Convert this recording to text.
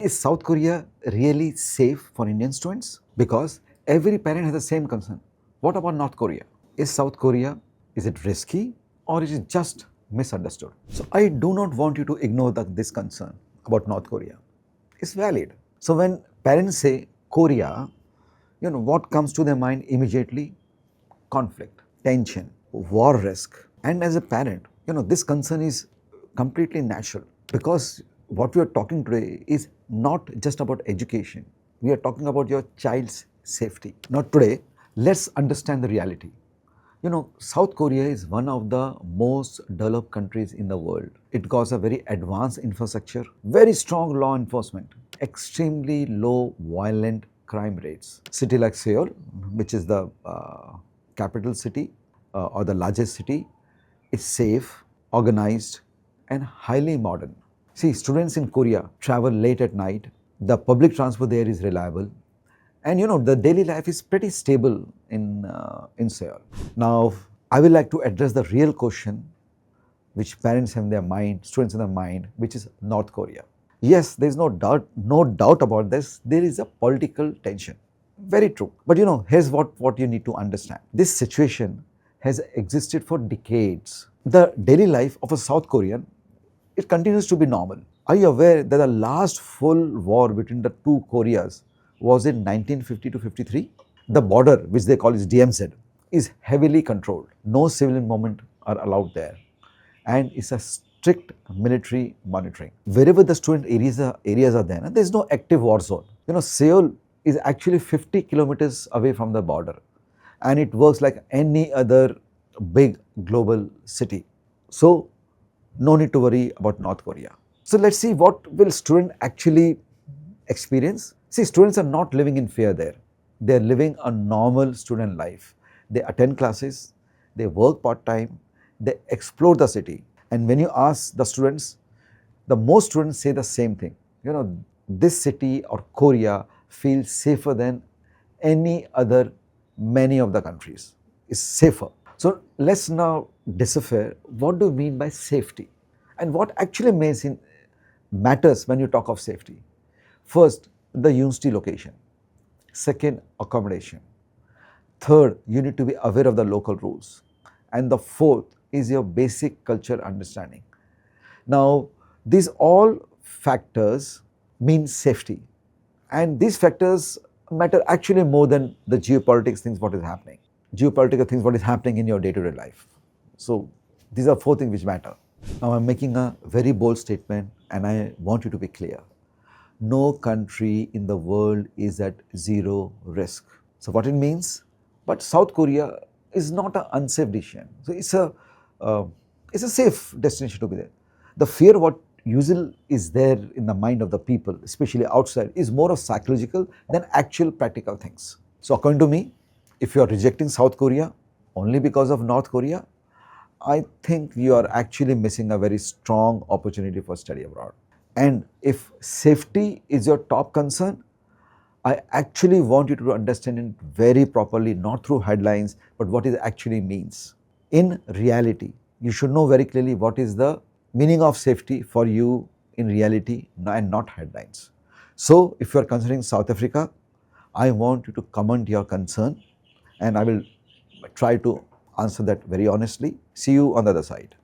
Is South Korea really safe for Indian students? Because every parent has the same concern. What about North Korea? Is South Korea, is it risky or is it just misunderstood? So I do not want you to ignore this concern about North Korea. It's valid. So when parents say Korea, what comes to their mind immediately? Conflict, tension, war risk. And as a parent, this concern is completely natural because what we are talking today is not just about education. We are talking about your child's safety. Now, today, let's understand the reality. South Korea is one of the most developed countries in the world. It got a very advanced infrastructure, very strong law enforcement, extremely low violent crime rates. City like Seoul, which is the capital city or the largest city, is safe, organized, and highly modern. See, students in Korea travel late at night. The public transport there is reliable, and the daily life is pretty stable in Seoul. Now, I would like to address the real question which parents have in their mind, students in their mind, which is North Korea. Yes, there is no doubt about this. There is a political tension. Very true. But here's what you need to understand. This situation has existed for decades. The daily life of a South Korean, it continues to be normal. Are you aware that the last full war between the two Koreas was in 1950 to 53? The border, which they call is DMZ, is heavily controlled. No civilian movement are allowed there. And it's a strict military monitoring. Wherever the student areas are there, there's no active war zone. Seoul is actually 50 kilometers away from the border, and it works like any other big global city. So no need to worry about North Korea. So let's see what will student actually experience. See, students are not living in fear there. They're living a normal student life. They attend classes, they work part-time, they explore the city. And when you ask the students, the most students say the same thing. This city or Korea feels safer than any other, many of the countries. It's safer. So let's now decipher what do you mean by safety and what actually matters when you talk of safety. First, the university location. Second, accommodation. Third, you need to be aware of the local rules. And the fourth is your basic culture understanding. Now, these all factors mean safety. And these factors matter actually more than the geopolitics things what is happening. Geopolitical things what is happening in your day-to-day life. So these are four things which matter. Now I'm making a very bold statement and I want you to be clear. No country in the world is at zero risk. So what it means? But South Korea is not an unsafe decision. So it's a safe destination to be there. The fear what usually is there in the mind of the people, especially outside, is more of psychological than actual practical things. So according to me, if you are rejecting South Korea only because of North Korea, I think you are actually missing a very strong opportunity for study abroad. And if safety is your top concern, I actually want you to understand it very properly, not through headlines, but what it actually means. In reality, you should know very clearly what is the meaning of safety for you in reality and not headlines. So if you are considering South Africa, I want you to comment your concern and I will try to answer that very honestly. See you on the other side.